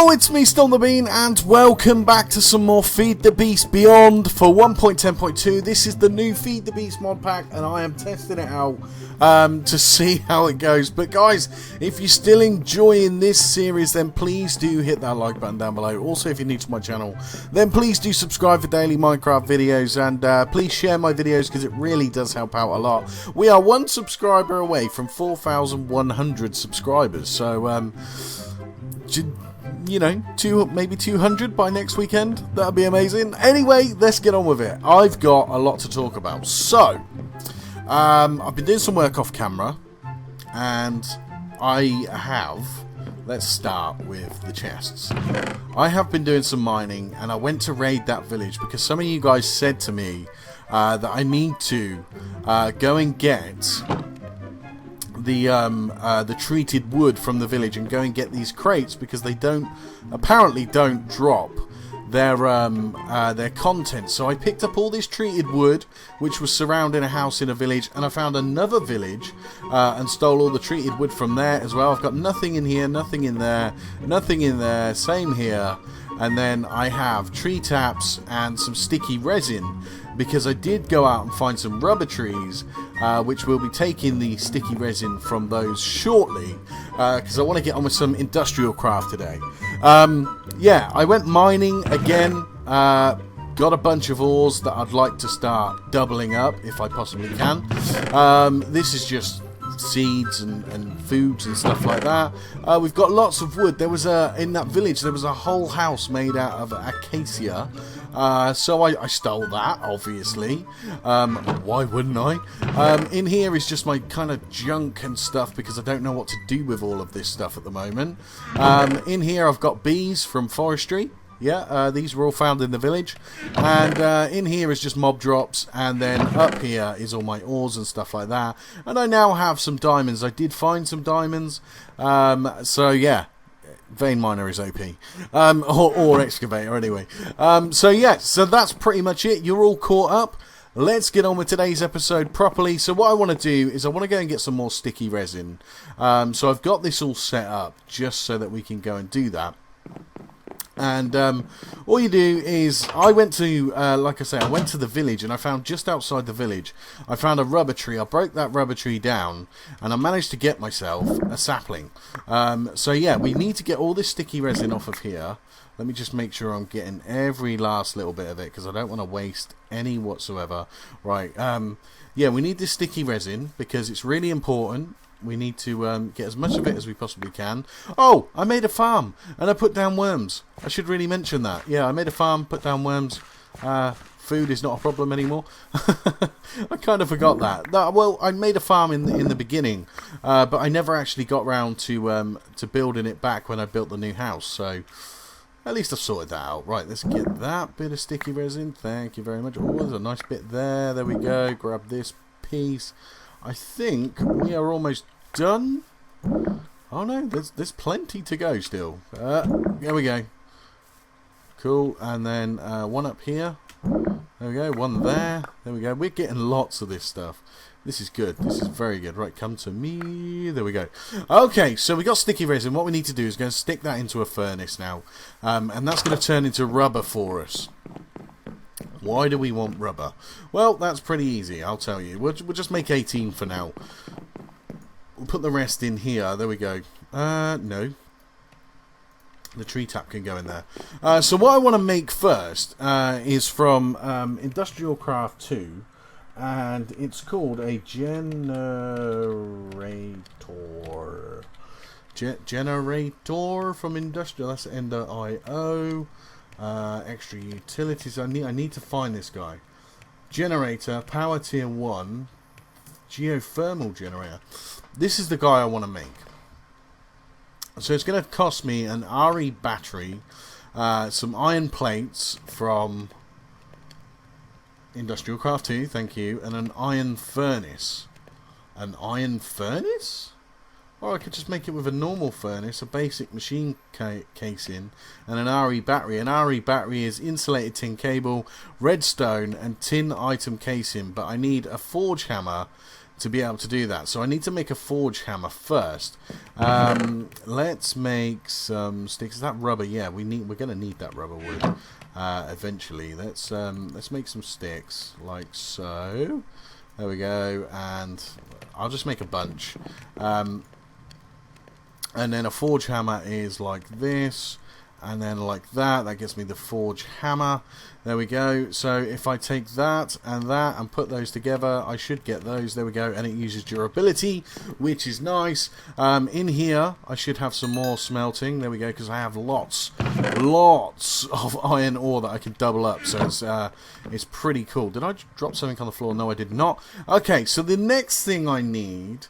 Hello, it's me, Stomp The Bean, and welcome back to some more Feed the Beast Beyond for 1.10.2. This is the new Feed the Beast mod pack, and I am testing it out to see how it goes. But guys, if you're still enjoying this series, then please do hit that like button down below. Also, if you're new to my channel, then please do subscribe for daily Minecraft videos, and please share my videos because it really does help out a lot. We are one subscriber away from 4,100 subscribers, so you know, maybe 200 by next weekend. That'd be amazing. Anyway, let's get on with it. I've got a lot to talk about. So, I've been doing some work off camera, and let's start with the chests. I have been doing some mining, and I went to raid that village because some of you guys said to me that I need to go and get the treated wood from the village and go and get these crates because they apparently don't drop their content. So I picked up all this treated wood which was surrounding a house in a village, and I found another village and stole all the treated wood from there as well. I've got nothing in here, nothing in there, nothing in there, same here. And then I have tree taps and some sticky resin because I did go out and find some rubber trees, which we'll be taking the sticky resin from those shortly because I want to get on with some industrial craft today. Yeah, I went mining again, got a bunch of ores that I'd like to start doubling up if I possibly can. This is just seeds and foods and stuff like that. We've got lots of wood. There was in that village there was a whole house made out of acacia, so I stole that, obviously. Why wouldn't I? In here is just my kind of junk and stuff because I don't know what to do with all of this stuff at the moment. In here I've got bees from forestry. Yeah, these were all found in the village, and in here is just mob drops, and then up here is all my ores and stuff like that. And I now have some diamonds. I did find some diamonds, so yeah, vein miner is OP, or excavator anyway. So yeah, so that's pretty much it. You're all caught up. Let's get on with today's episode properly. So what I want to do is I want to go and get some more sticky resin. So I've got this all set up just so that we can go and do that. And all you do is, I went to, like I say, I went to the village, and I found just outside the village, I found a rubber tree. I broke that rubber tree down, and I managed to get myself a sapling. So yeah, we need to get all this sticky resin off of here. Let me just make sure I'm getting every last little bit of it, because I don't want to waste any whatsoever. Right, yeah, we need this sticky resin, because it's really important. We need to get as much of it as we possibly can. Oh, I made a farm, and I put down worms. I should really mention that. Yeah, I made a farm, put down worms. Food is not a problem anymore. I kind of forgot that. Well, I made a farm in the beginning, but I never actually got round to building it back when I built the new house. So at least I've sorted that out. Right, let's get that bit of sticky resin. Thank you very much. Oh, there's a nice bit there. There we go. Grab this piece. I think we are almost done. Oh no, there's plenty to go still. There we go. Cool, and then one up here. There we go, one there. There we go. We're getting lots of this stuff. This is good. This is very good. Right, come to me. There we go. Okay, so we got sticky resin. What we need to do is go and stick that into a furnace now. And that's going to turn into rubber for us. Why do we want rubber? Well, that's pretty easy, I'll tell you. We'll just make 18 for now. We'll put the rest in here. There we go. No. The tree tap can go in there. So what I want to make first is from Industrial Craft 2. And it's called a generator. Generator from Industrial. That's Ender.io. Extra utilities. I need to find this guy. Generator, power tier 1, geothermal generator. This is the guy I want to make. So it's going to cost me an RE battery, some iron plates from Industrial Craft 2, thank you, and an iron furnace. An iron furnace? Or I could just make it with a normal furnace, a basic machine casing, and an RE battery. An RE battery is insulated tin cable, redstone, and tin item casing. But I need a forge hammer to be able to do that. So I need to make a forge hammer first. Let's make some sticks. Is that rubber? Yeah, we're going to need that rubber wood eventually. Let's make some sticks like so. There we go, and I'll just make a bunch. And then a forge hammer is like this, and then like that. That gives me the forge hammer. There we go. So if I take that and put those together, I should get those. There we go. And it uses durability, which is nice. In here, I should have some more smelting. There we go, because I have lots of iron ore that I can double up. So it's pretty cool. Did I drop something on the floor? No, I did not. Okay, so the next thing I need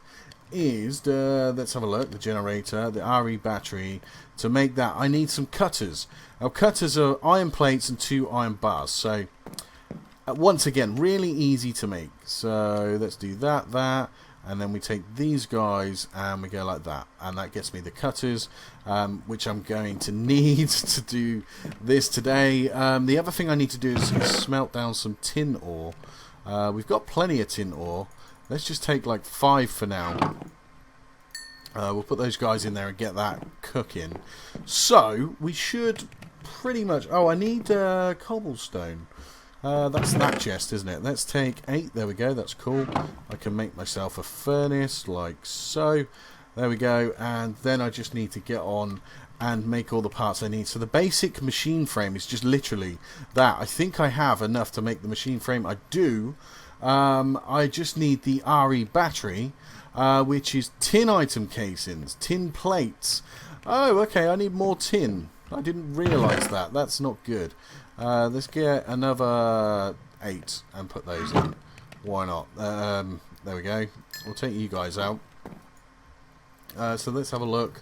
is let's have a look. The generator, the RE battery. To make that, I need some cutters. Now, cutters are iron plates and 2 iron bars. So once again, really easy to make. So let's do that, and then we take these guys and we go like that, and that gets me the cutters, which I'm going to need to do this today. The other thing I need to do is smelt down some tin ore. We've got plenty of tin ore. Let's just take like 5 for now. We'll put those guys in there and get that cooking. So we should pretty much... Oh, I need cobblestone. That's that chest, isn't it? Let's take 8. There we go. That's cool. I can make myself a furnace like so. There we go. And then I just need to get on and make all the parts I need. So the basic machine frame is just literally that. I think I have enough to make the machine frame. I do. I just need the RE battery, which is tin item casings, tin plates. Oh, okay, I need more tin. I didn't realise that. That's not good. Let's get another 8 and put those in. Why not? There we go. We'll take you guys out. So let's have a look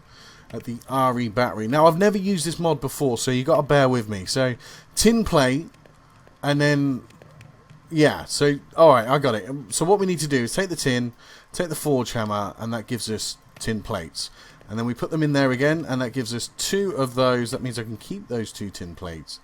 at the RE battery. Now, I've never used this mod before, so you got to bear with me. So, tin plate, and then... Yeah, so, alright, I got it. So what we need to do is take the tin, take the forge hammer, and that gives us tin plates. And then we put them in there again, and that gives us 2 of those. That means I can keep those 2 tin plates.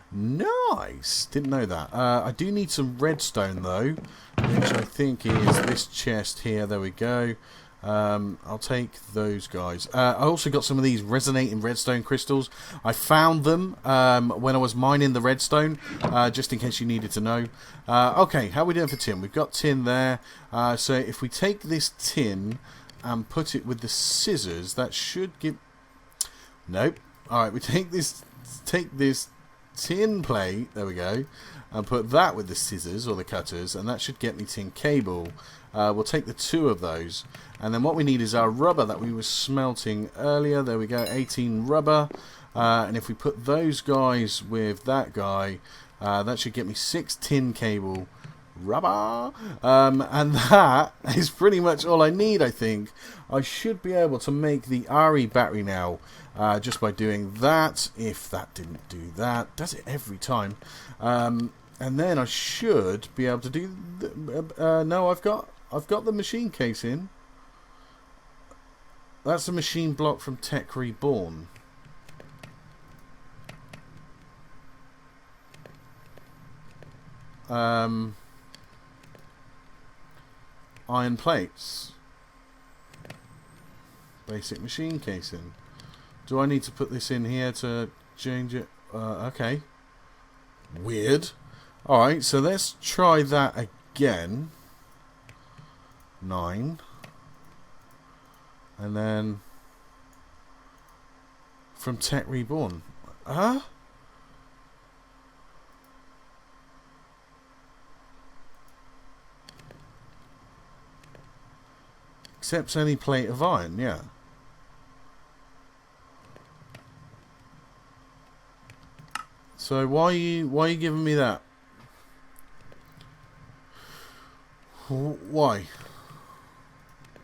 Nice! Didn't know that. I do need some redstone, though, which I think is this chest here. There we go. I'll take those guys. I also got some of these resonating redstone crystals. I found them when I was mining the redstone, just in case you needed to know. Okay, how are we doing for tin? We've got tin there. So if we take this tin and put it with the scissors, that should give... Nope. Alright, we take this tin plate, there we go, and put that with the scissors or the cutters, and that should get me tin cable. We'll take the 2 of those, and then what we need is our rubber that we were smelting earlier. There we go, 18 rubber, and if we put those guys with that guy, that should get me 6 tin cable rubber, and that is pretty much all I need. I think I should be able to make the RE battery now, just by doing that. If that didn't do that, does it every time? And then I should be able to do no, I've got the machine case in. That's a machine block from Tech Reborn. Iron plates. Basic machine casing. Do I need to put this in here to change it? Okay. Weird. Alright, so let's try that again. 9. And then from Tech Reborn. Huh? Accepts any plate of iron, yeah. So why are you giving me that? Why?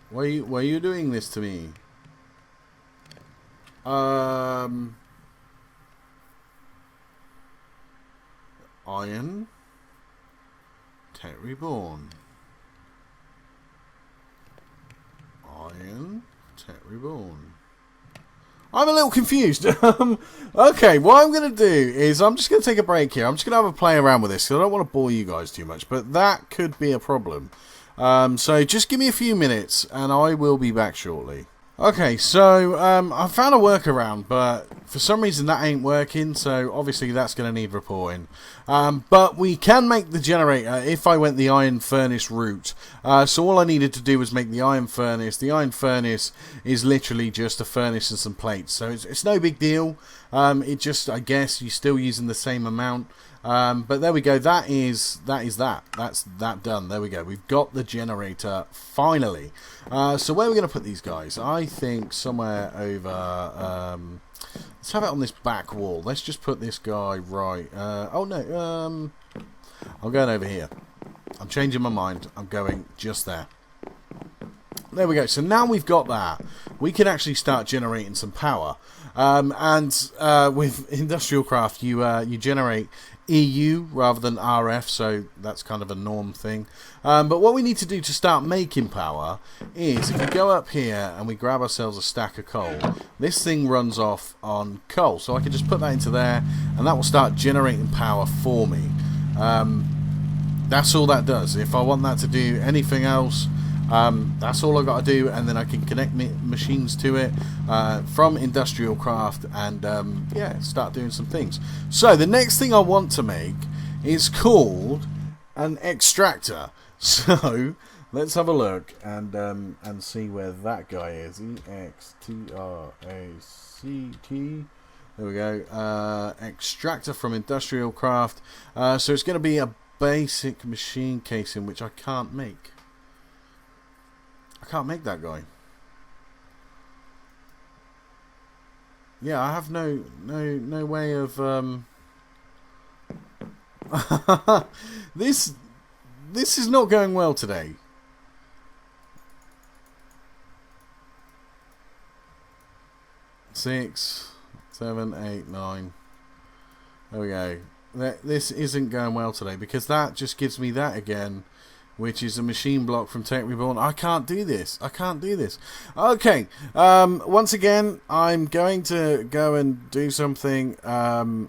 Why are you doing this to me? Iron. Tech Reborn. Iron. Tech Reborn. I'm a little confused. Okay, what I'm going to do is I'm just going to take a break here. I'm just going to have a play around with this because I don't want to bore you guys too much. But that could be a problem. So just give me a few minutes and I will be back shortly. Okay, so I found a workaround, but for some reason that ain't working, so obviously that's going to need reporting. But we can make the generator if I went the iron furnace route. So all I needed to do was make the iron furnace. The iron furnace is literally just a furnace and some plates, so it's no big deal. It just, I guess, you're still using the same amount. But there we go, that's that done. There we go, we've got the generator finally. So where are we going to put these guys? I think somewhere over, let's have it on this back wall. Let's just put this guy right, oh no, I'm going over here. I'm changing my mind, I'm going just there. There we go, so now we've got that, we can actually start generating some power. With Industrial Craft, you generate EU rather than RF, so that's kind of a norm thing. But what we need to do to start making power is, if we go up here and we grab ourselves a stack of coal, this thing runs off on coal, so I can just put that into there and that will start generating power for me. That's all that does. If I want that to do anything else, that's all I got to do, and then I can connect machines to it from Industrial Craft and yeah, start doing some things. So the next thing I want to make is called an extractor. So let's have a look and see where that guy is. EXTRACT. There we go. Extractor from Industrial Craft. So it's going to be a basic machine casing, which I can't make. I can't make that guy. Yeah, I have no way of this is not going well today. Six, 7, 8, 9. There we go. This isn't going well today because that just gives me that again, which is a machine block from Tech Reborn. I can't do this. I can't do this. Okay. Once again, I'm going to go and do something. Yeah,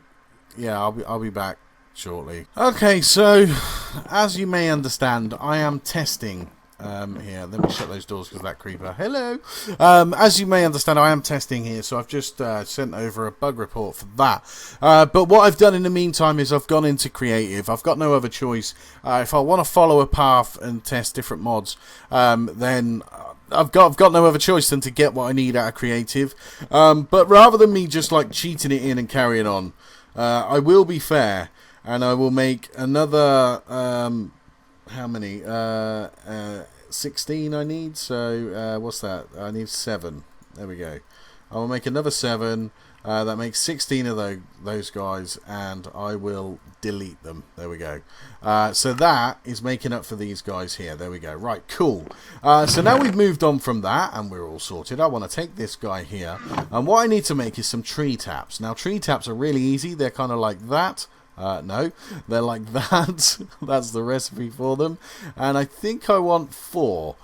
I'll be back shortly. Okay, so as you may understand, I am testing. Here, let me shut those doors because that creeper. Hello. As you may understand, I am testing here, so I've just sent over a bug report for that. But what I've done in the meantime is I've gone into creative. I've got no other choice. If I want to follow a path and test different mods, then I've got no other choice than to get what I need out of creative. But rather than me just like cheating it in and carrying on, I will be fair and I will make another. How many? 16 I need, so what's that? I need 7. There we go. I will make another 7. That makes 16 of those guys, and I will delete them. There we go. So that is making up for these guys here. There we go. Right, cool. So now we've moved on from that, and we're all sorted. I want to take this guy here, and what I need to make is some tree taps. Now, tree taps are really easy. They're kind of like that. No, they're like that. That's the recipe for them, and I think I want 4.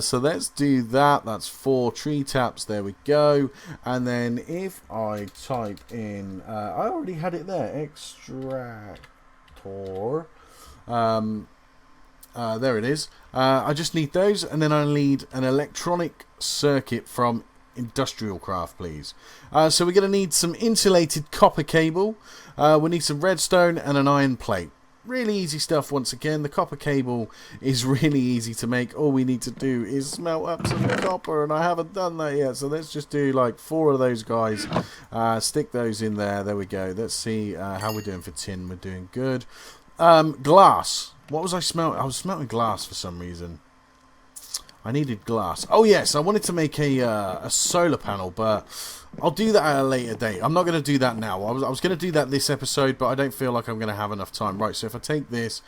So let's do that. That's 4 tree taps. There we go. And then if I type in, I already had it there. Extractor. There it is. I just need those, and then I need an electronic circuit from Industrial Craft, please. So we're going to need some insulated copper cable. We need some redstone and an iron plate. Really easy stuff. Once again, the copper cable is really easy to make. All we need to do is smelt up some copper, and I haven't done that yet. So let's just do like 4 of those guys. Stick those in there. There we go. Let's see how we're doing for tin. We're doing good. Glass. What was I smelting? I was smelting glass for some reason. I needed glass. Oh yes, I wanted to make a solar panel, but I'll do that at a later date. I'm not going to do that now. I was going to do that this episode, but I don't feel like I'm going to have enough time. Right, so if I take this,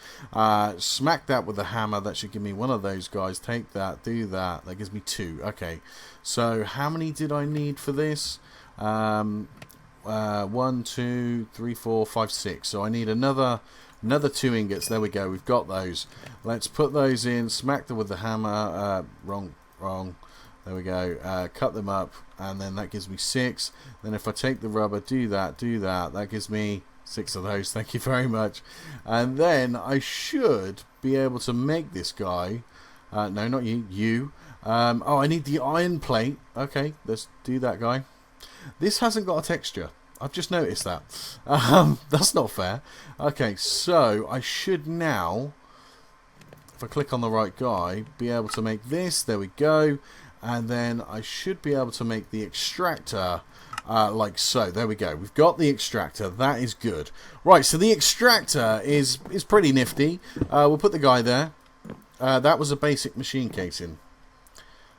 smack that with the hammer, that should give me one of those guys. Take that, do that. That gives me 2. Okay, so how many did I need for this? 1, 2, 3, 4, 5, 6. So I need another 2 ingots. There we go. We've got those. Let's put those in. Smack them with the hammer. Wrong. There we go. Cut them up, and then that gives me 6. Then if I take the rubber, do that. That gives me 6 of those. Thank you very much. And then I should be able to make this guy No, not you. You. Oh, I need the iron plate. Okay, let's do that, guy. This hasn't got a texture. I've just noticed that. That's not fair. Okay, so I should now, if I click on the right guy, be able to make this. There we go. And then I should be able to make the extractor like so. There we go. We've got the extractor. That is good. Right, so the extractor is pretty nifty. We'll put the guy there. That was a basic machine casing.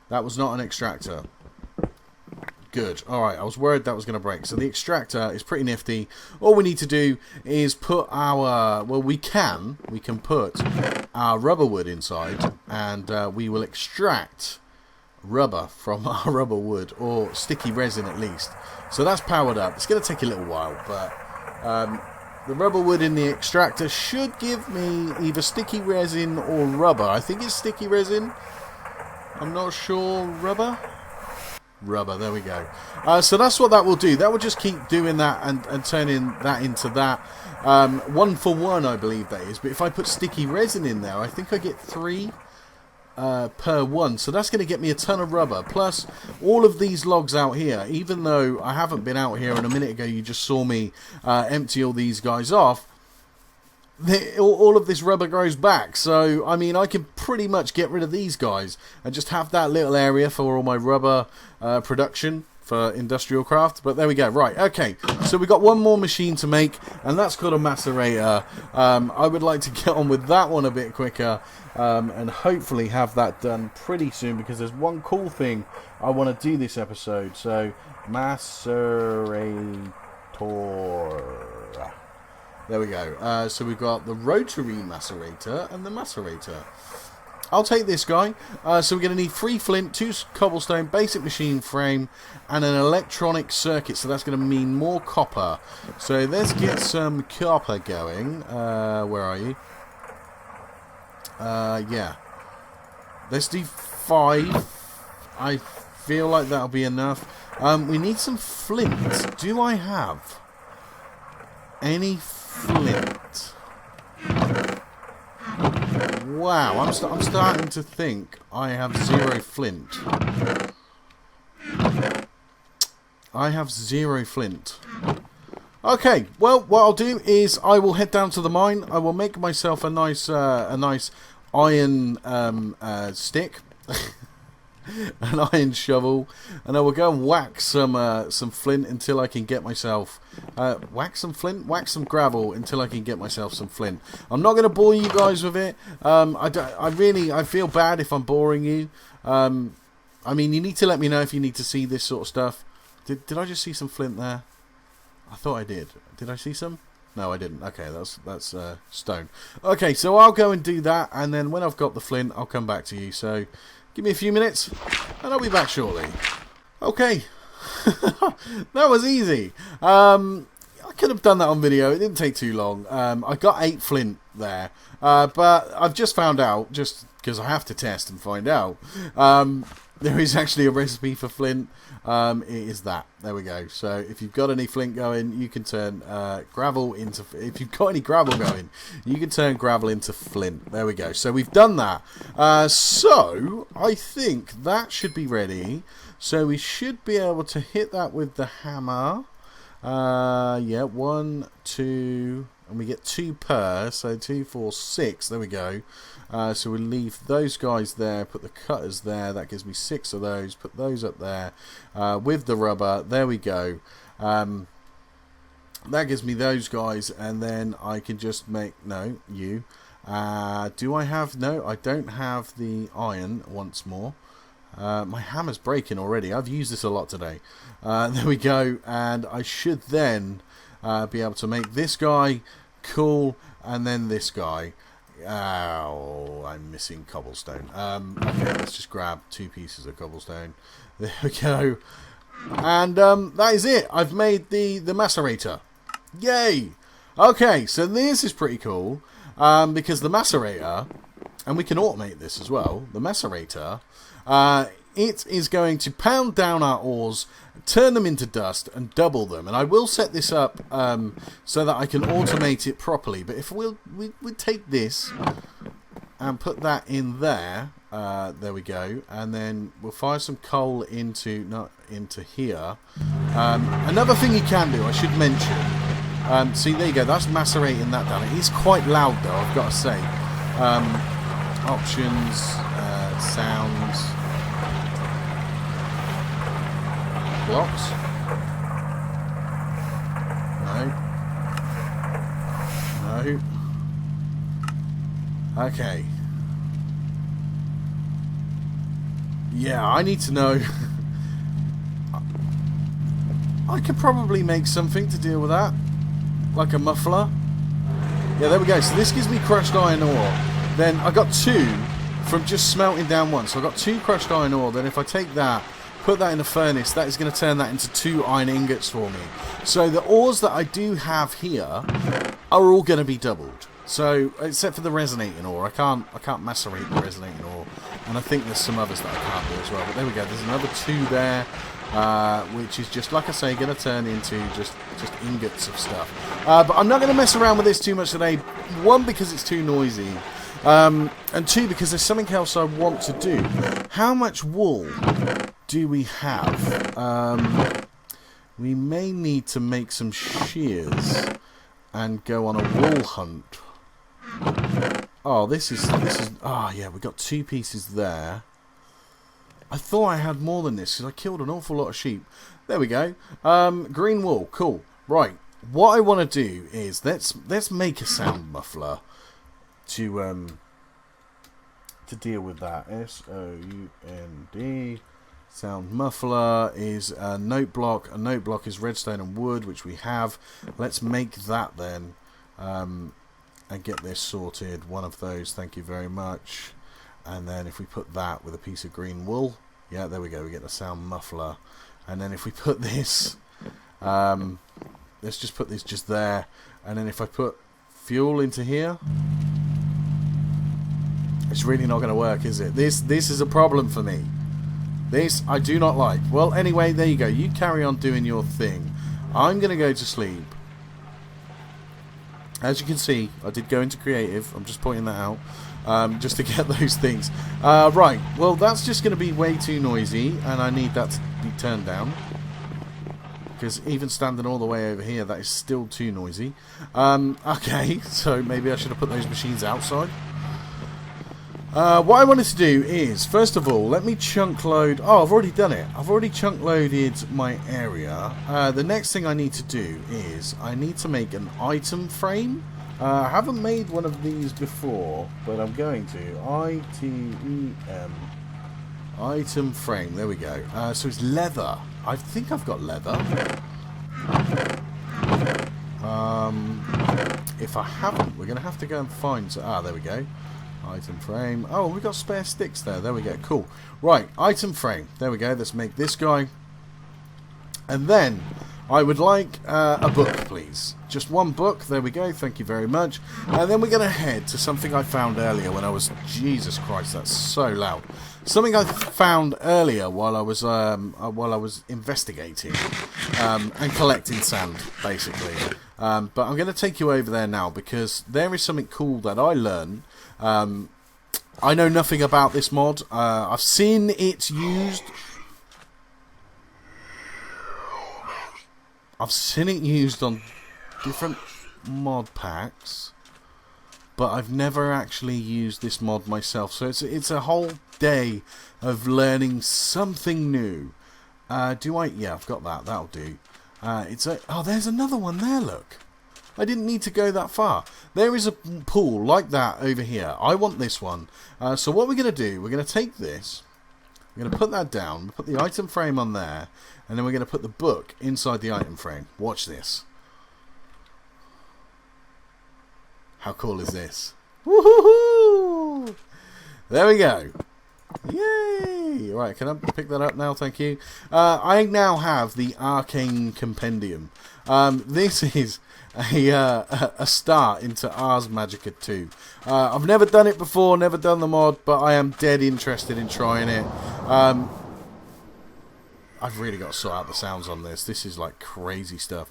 That was not an extractor. Good. Alright, I was worried that was going to break. So the extractor is pretty nifty. All we need to do is put our... Well, we can put our rubber wood inside. And we will extract rubber from our rubber wood. Or sticky resin at least. So that's powered up. It's going to take a little while. But the rubber wood in the extractor should give me either sticky resin or rubber. I think it's sticky resin. I'm not sure. Rubber, there we go. So that's what that will do. That will just keep doing that and turning that into that. 1 for 1, I believe that is. But if I put sticky resin in there, I think I get 3 per 1. So that's going to get me a ton of rubber. Plus, all of these logs out here, even though I haven't been out here, and a minute ago you just saw me empty all these guys off, all of this rubber grows back. So, I mean, I can pretty much get rid of these guys and just have that little area for all my rubber production for industrial craft. But there we go. Right, okay. So we've got one more machine to make, and that's called a macerator. I would like to get on with that one a bit quicker and hopefully have that done pretty soon, because there's one cool thing I want to do this episode. So, macerator. There we go. So we've got the rotary macerator and the macerator. I'll take this guy. So we're going to need 3 flint, 2 cobblestone, basic machine frame, and an electronic circuit. So that's going to mean more copper. So let's get some copper going. Where are you? Yeah. Let's do 5. I feel like that'll be enough. We need some flint. Do I have any flint? Wow, I'm starting to think I have 0 flint. I have 0 flint. Okay, well, what I'll do is I will head down to the mine. I will make myself a nice iron stick. An iron shovel, and I will go and whack some flint until I can get myself whack some gravel until I can get myself some flint. I'm not going to bore you guys with it. I feel bad if I'm boring you. I mean, you need to let me know if you need to see this sort of stuff. Did I just see some flint there? I thought I did. Did I see some? No, I didn't. Okay, that's stone. Okay, so I'll go and do that, and then when I've got the flint, I'll come back to you. So give me a few minutes, and I'll be back shortly. Okay. That was easy. I could have done that on video. It didn't take too long. I got 8 flint there. But I've just found out, just because I have to test and find out, there is actually a recipe for flint. It is that. There we go. So if you've got any flint going, you can turn gravel into... If you've got any gravel going, you can turn gravel into flint. There we go. So we've done that. So I think that should be ready. So we should be able to hit that with the hammer. Yeah, 1, 2... And we get 2 per, so 2, 4, 6. There we go. So we'll leave those guys there, put the cutters there. That gives me 6 of those. Put those up there with the rubber. There we go. That gives me those guys, and then I can just make... No, you. Do I have... No, I don't have the iron once more. My hammer's breaking already. I've used this a lot today. There we go. And I should then be able to make this guy... Cool, and then this guy. Oh, I'm missing cobblestone. Okay, let's just grab 2 pieces of cobblestone. There we go. And that is it. I've made the macerator. Yay! Okay, so this is pretty cool. Because the macerator, and we can automate this as well, the macerator, it is going to pound down our ores, turn them into dust, and double them. And I will set this up so that I can automate it properly. But if we take this and put that in there, There we go. And then we'll fire some coal into here. Another thing you can do, I should mention. See, there you go. That's macerating that down. It is quite loud, though, I've got to say. Options, sounds, blocks. No. Okay. Yeah, I need to know. I could probably make something to deal with that. Like a muffler. Yeah, there we go. So this gives me crushed iron ore. Then I got 2 from just smelting down one. So I got 2 crushed iron ore. Then if I take that, put that in a furnace, that is going to turn that into 2 iron ingots for me. So the ores that I do have here are all going to be doubled. So except for the resonating ore, I can't macerate the resonating ore, and I think there's some others that I can't do as well. But there we go. There's another 2 there, which is just like I say, going to turn into just ingots of stuff. But I'm not going to mess around with this too much today. 1, because it's too noisy, and 2, because there's something else I want to do. How much wool do we have? We may need to make some shears and go on a wool hunt. Oh, this is. Oh, yeah, we got 2 pieces there. I thought I had more than this because I killed an awful lot of sheep. There we go. Green wool, cool. Right, what I want to do is let's make a sound muffler to deal with that. SOUND. Sound muffler is a note block. A note block is redstone and wood, which we have. Let's make that then, and get this sorted. 1 of those, thank you very much. And then if we put that with a piece of green wool, yeah, there we go. We get the sound muffler. And then if we put this, let's just put this just there. And then if I put fuel into here, it's really not going to work, is it? This is a problem for me. This I do not like. Well, anyway, there you go. You carry on doing your thing. I'm going to go to sleep. As you can see, I did go into creative. I'm just pointing that out. Just to get those things. Right. Well, that's just going to be way too noisy, and I need that to be turned down. Because even standing all the way over here, that is still too noisy. Okay, so maybe I should have put those machines outside. What I wanted to do is, first of all, let me chunk load. Oh, I've already done it. I've already chunk loaded my area. The next thing I need to do is I need to make an item frame. I haven't made one of these before, but I'm going to. ITEM. Item frame. There we go. So it's leather. I think I've got leather. If I haven't, we're going to have to go and find... there we go. Item frame. Oh, we've got spare sticks there. There we go. Cool. Right, item frame. There we go. Let's make this guy. And then I would like a book, please. Just 1 book. There we go. Thank you very much. And then we're going to head to something I found earlier when I was... Jesus Christ, that's so loud. Something I found earlier while I was investigating and collecting sand, basically. But I'm going to take you over there now because there is something cool that I learned. I know nothing about this mod. I've seen it used. I've seen it used on different mod packs, but I've never actually used this mod myself. So it's a whole day of learning something new. Yeah, I've got that. That'll do. Oh, there's another one there. Look. I didn't need to go that far. There is a pool like that over here. I want this one. So what we're going to do, we're going to take this, we're going to put that down, put the item frame on there, and then we're going to put the book inside the item frame. Watch this. How cool is this? Woohoo! There we go. Yay! Right, can I pick that up now? Thank you. I now have the Arcane Compendium. This is a start into Ars Magica 2. I've never done it before, never done the mod, but I am dead interested in trying it. I've really got to sort out the sounds on this. This is like crazy stuff.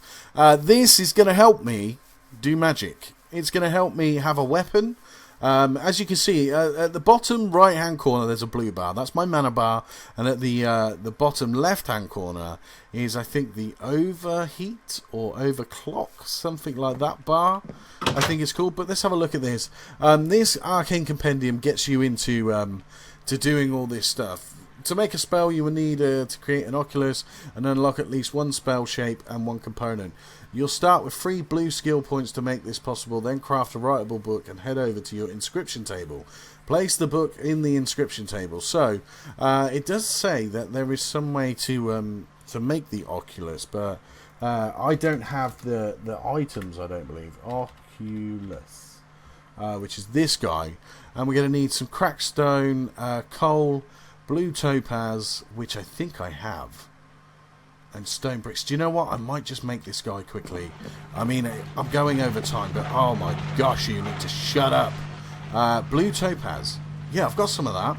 This is going to help me do magic. It's going to help me have a weapon. As you can see, at the bottom right-hand corner, there's a blue bar. That's my mana bar. And at the bottom left-hand corner is, I think, the overheat or overclock, something like that bar, I think it's called. But let's have a look at this. This Arcane Compendium gets you into to doing all this stuff. To make a spell, you will need to create an Oculus and unlock at least one spell shape and one component. You'll start with 3 blue skill points to make this possible, then craft a writable book and head over to your inscription table. Place the book in the inscription table. So, it does say that there is some way to make the Oculus, but I don't have the items, I don't believe. Oculus, which is this guy. And we're going to need some cracked stone, coal, blue topaz, which I think I have, and stone bricks. Do you know what? I might just make this guy quickly. I mean, I'm going over time, but oh my gosh, you need to shut up. Blue topaz. Yeah, I've got some of that.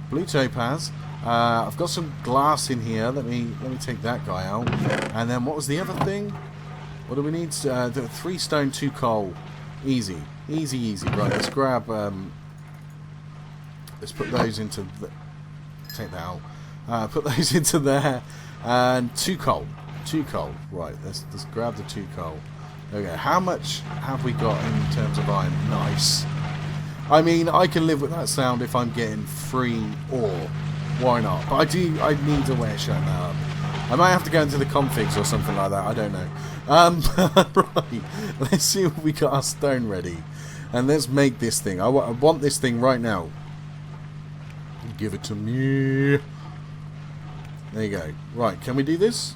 Blue topaz. I've got some glass in here. Let me take that guy out. And then what was the other thing? What do we need? 3 stone, 2 coal. Easy, easy, easy. Right, let's grab. Let's put those into the. Take that out. Put those into there, and 2 coal. 2 coal. Right. Let's grab the 2 coal. Okay. How much have we got in terms of iron? Nice. I mean, I can live with that sound if I'm getting free ore. Why not? But I need to wear shut that up. I might have to go into the configs or something like that. I don't know. Right. Let's see if we got our stone ready, and let's make this thing. I want this thing right now. Give it to me. There you go. Right, can we do this?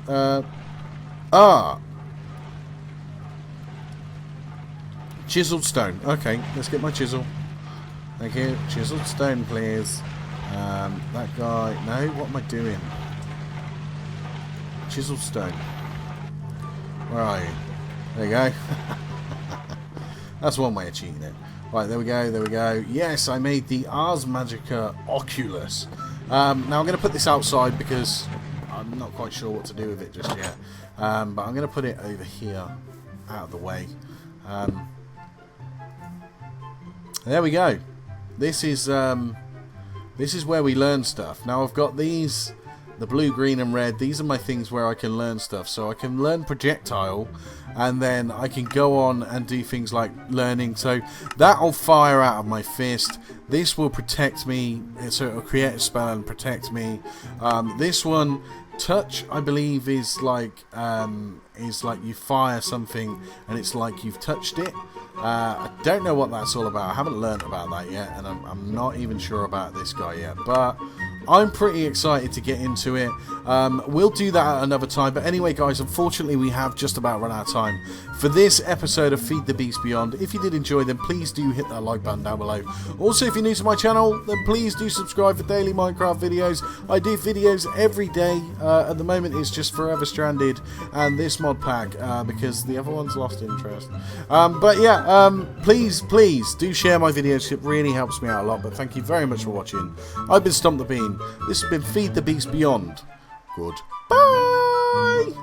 Chiseled stone. Okay, let's get my chisel. Thank you. Chiseled stone, please. That guy. No, what am I doing? Chiseled stone. Where are you? There you go. That's one way of cheating it. Right, there we go, there we go. Yes, I made the Ars Magica Oculus. Now I'm going to put this outside because I'm not quite sure what to do with it just yet. But I'm going to put it over here, out of the way. There we go. This is where we learn stuff. Now I've got these, the blue, green and red. These are my things where I can learn stuff. So I can learn projectile, and then I can go on and do things like learning. So that'll fire out of my fist. This will protect me, so it'll create a spell and protect me. This one, touch, I believe, is like you fire something and it's like you've touched it. I don't know what that's all about. I haven't learned about that yet, and I'm not even sure about this guy yet, but I'm pretty excited to get into it. We'll do that at another time. But anyway, guys, unfortunately, we have just about run out of time for this episode of Feed the Beast Beyond. If you did enjoy, then please do hit that like button down below. Also, if you're new to my channel, then please do subscribe for daily Minecraft videos. I do videos every day. At the moment, it's just Forever Stranded and this mod pack, because the other one's lost interest. But yeah, please do share my videos. It really helps me out a lot. But thank you very much for watching. I've been Stomp the Bean. This has been Feed the Beast Beyond. Goodbye.